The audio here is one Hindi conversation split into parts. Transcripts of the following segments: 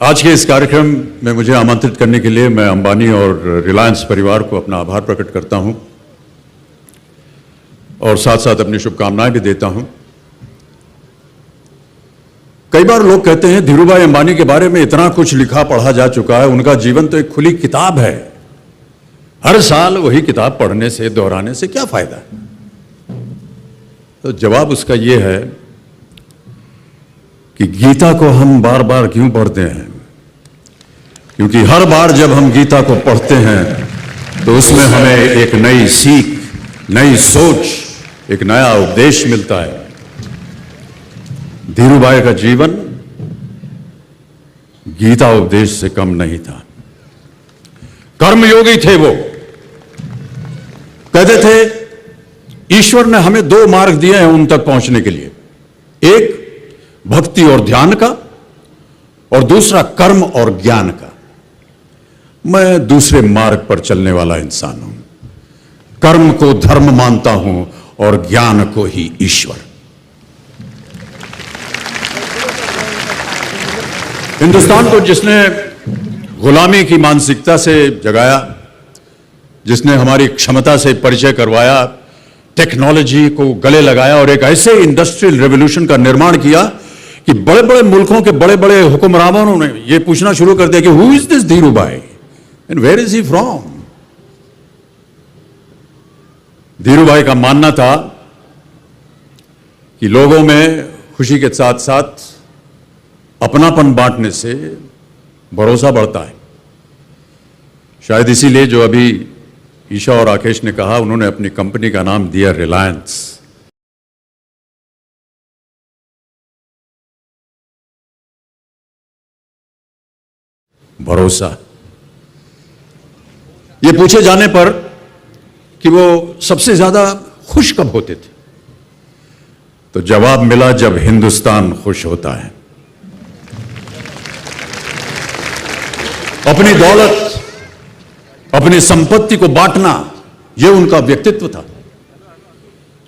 आज के इस कार्यक्रम में मुझे आमंत्रित करने के लिए मैं अंबानी और रिलायंस परिवार को अपना आभार प्रकट करता हूं और साथ साथ अपनी शुभकामनाएं भी देता हूं। कई बार लोग कहते हैं धीरूभाई अंबानी के बारे में इतना कुछ लिखा पढ़ा जा चुका है, उनका जीवन तो एक खुली किताब है, हर साल वही किताब पढ़ने से दोहराने से क्या फायदा है। तो जवाब उसका यह है कि गीता को हम बार बार क्यों पढ़ते हैं, क्योंकि हर बार जब हम गीता को पढ़ते हैं तो उसमें हमें एक नई सीख, नई सोच, एक नया उपदेश मिलता है। धीरूभाई का जीवन गीता उपदेश से कम नहीं था। कर्मयोगी थे वो, कहते थे ईश्वर ने हमें दो मार्ग दिए हैं उन तक पहुंचने के लिए, एक भक्ति और ध्यान का और दूसरा कर्म और ज्ञान का। मैं दूसरे मार्ग पर चलने वाला इंसान हूं, कर्म को धर्म मानता हूं और ज्ञान को ही ईश्वर। हिंदुस्तान को जिसने गुलामी की मानसिकता से जगाया, जिसने हमारी क्षमता से परिचय करवाया, टेक्नोलॉजी को गले लगाया और एक ऐसे इंडस्ट्रियल रेवोल्यूशन का निर्माण किया कि बड़े बड़े मुल्कों के बड़े बड़े हुक्मरानों ने यह पूछना शुरू कर दिया कि who is this Dhirubhai and where is he from. Dhirubhai का मानना था कि लोगों में खुशी के साथ साथ अपनापन बांटने से भरोसा बढ़ता है। शायद इसीलिए जो अभी ईशा और राकेश ने कहा, उन्होंने अपनी कंपनी का नाम दिया रिलायंस। भरोसा। ये पूछे जाने पर कि वो सबसे ज्यादा खुश कब होते थे, तो जवाब मिला जब हिंदुस्तान खुश होता है। अपनी दौलत, अपनी संपत्ति को बांटना, यह उनका व्यक्तित्व था।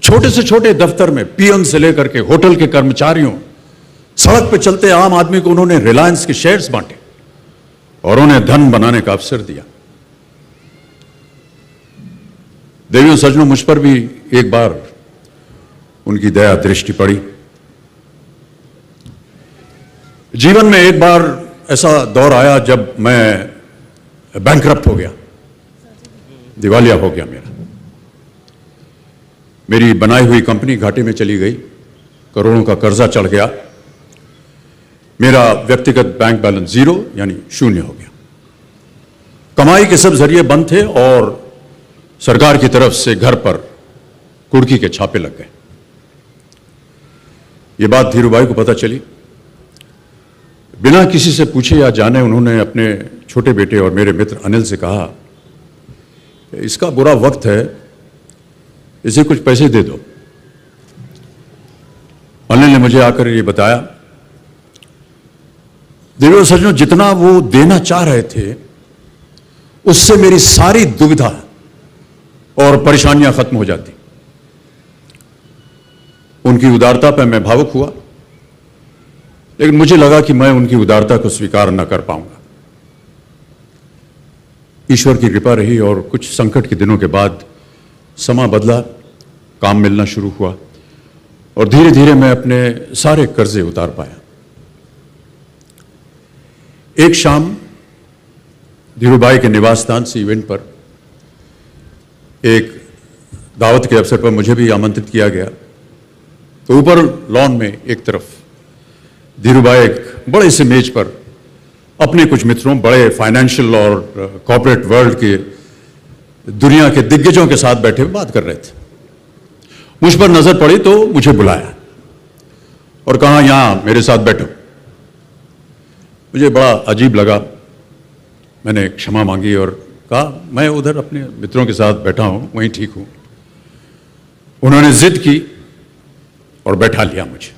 छोटे से छोटे दफ्तर में पीएन से लेकर के होटल के कर्मचारियों, सड़क पर चलते आम आदमी को उन्होंने रिलायंस के शेयर्स बांटे और उन्हें धन बनाने का अवसर दिया। देवियों सज्जनों, मुझ पर भी एक बार उनकी दया दृष्टि पड़ी। जीवन में एक बार ऐसा दौर आया जब मैं बैंकरप्ट हो गया, दिवालिया हो गया। मेरी बनाई हुई कंपनी घाटे में चली गई, करोड़ों का कर्जा चढ़ गया, मेरा व्यक्तिगत बैंक बैलेंस जीरो यानी शून्य हो गया। कमाई के सब जरिए बंद थे और सरकार की तरफ से घर पर कुर्की के छापे लग गए। ये बात धीरूभाई को पता चली। बिना किसी से पूछे या जाने उन्होंने अपने छोटे बेटे और मेरे मित्र अनिल से कहा, इसका बुरा वक्त है, इसे कुछ पैसे दे दो। अनिल ने मुझे आकर ये बताया, देवियों सज्जनों, जितना वो देना चाह रहे थे उससे मेरी सारी दुविधा और परेशानियां खत्म हो जाती। उनकी उदारता पर मैं भावुक हुआ, लेकिन मुझे लगा कि मैं उनकी उदारता को स्वीकार न कर पाऊंगा। ईश्वर की कृपा रही और कुछ संकट के दिनों के बाद समा बदला, काम मिलना शुरू हुआ और धीरे धीरे मैं अपने सारे कर्जे उतार पाया। एक शाम धीरूभाई के निवास स्थान सी इवेंट पर एक दावत के अवसर पर मुझे भी आमंत्रित किया गया। तो ऊपर लॉन में एक तरफ धीरूभाई एक बड़े से मेज पर अपने कुछ मित्रों, बड़े फाइनेंशियल और कॉर्पोरेट वर्ल्ड के दुनिया के दिग्गजों के साथ बैठे हुए बात कर रहे थे। मुझ पर नजर पड़ी तो मुझे बुलाया और कहा, यहां मेरे साथ बैठो। मुझे बड़ा अजीब लगा। मैंने क्षमा मांगी और कहा, मैं उधर अपने मित्रों के साथ बैठा हूं, वहीं ठीक हूं। उन्होंने जिद की और बैठा लिया मुझे।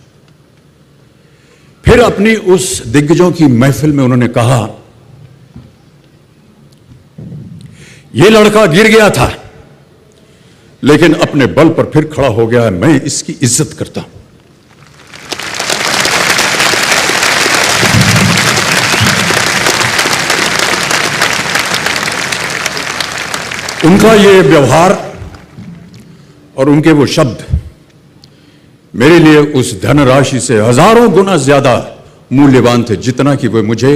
फिर अपनी उस दिग्गजों की महफिल में उन्होंने कहा, यह लड़का गिर गया था लेकिन अपने बल पर फिर खड़ा हो गया है, मैं इसकी इज्जत करता हूं। उनका ये व्यवहार और उनके वो शब्द मेरे लिए उस धनराशि से हजारों गुना ज्यादा मूल्यवान थे, जितना कि वे मुझे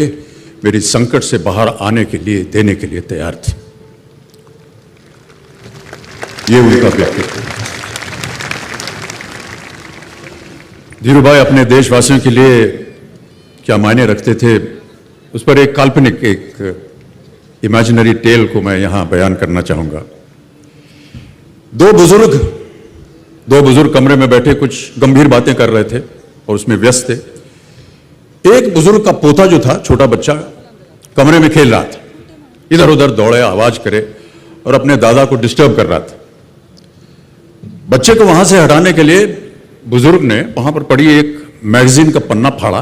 मेरी संकट से बाहर आने के लिए देने के लिए तैयार थे। ये उनका व्यक्तित्व। धीरूभाई अपने देशवासियों के लिए क्या मायने रखते थे, उस पर एक काल्पनिक, एक इमेजिनरी टेल को मैं यहां बयान करना चाहूंगा। दो बुजुर्ग कमरे में बैठे कुछ गंभीर बातें कर रहे थे और उसमें व्यस्त थे। एक बुजुर्ग का पोता जो था, छोटा बच्चा, कमरे में खेल रहा था, इधर उधर दौड़े, आवाज करे और अपने दादा को डिस्टर्ब कर रहा था। बच्चे को वहां से हटाने के लिए बुजुर्ग ने वहां पर पड़ी एक मैगजीन का पन्ना फाड़ा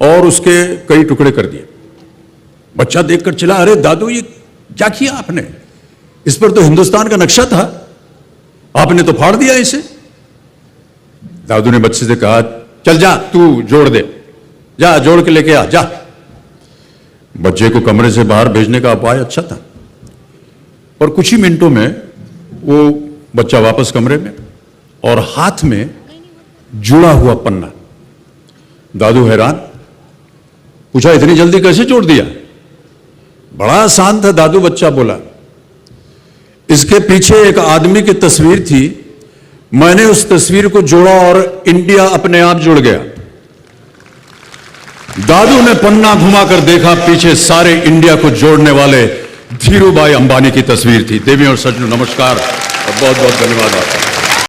और उसके कई टुकड़े कर दिए। बच्चा देखकर चिल्ला, अरे दादू ये क्या किया आपने? इस पर तो हिंदुस्तान का नक्शा था, आपने तो फाड़ दिया इसे। दादू ने बच्चे से कहा, चल जा तू जोड़ दे, जा जोड़ के लेके आ जा। बच्चे को कमरे से बाहर भेजने का उपाय अच्छा था और कुछ ही मिनटों में वो बच्चा वापस कमरे में और हाथ में जुड़ा हुआ पन्ना। दादू हैरान, पूछा इतनी जल्दी कैसे जोड़ दिया? बड़ा आसान था दादू, बच्चा बोला। इसके पीछे एक आदमी की तस्वीर थी, मैंने उस तस्वीर को जोड़ा और इंडिया अपने आप जुड़ गया। दादू ने पन्ना घुमाकर देखा, पीछे सारे इंडिया को जोड़ने वाले धीरूभाई अंबानी की तस्वीर थी। देवी और सज्जनों, नमस्कार और बहुत बहुत धन्यवाद आपका।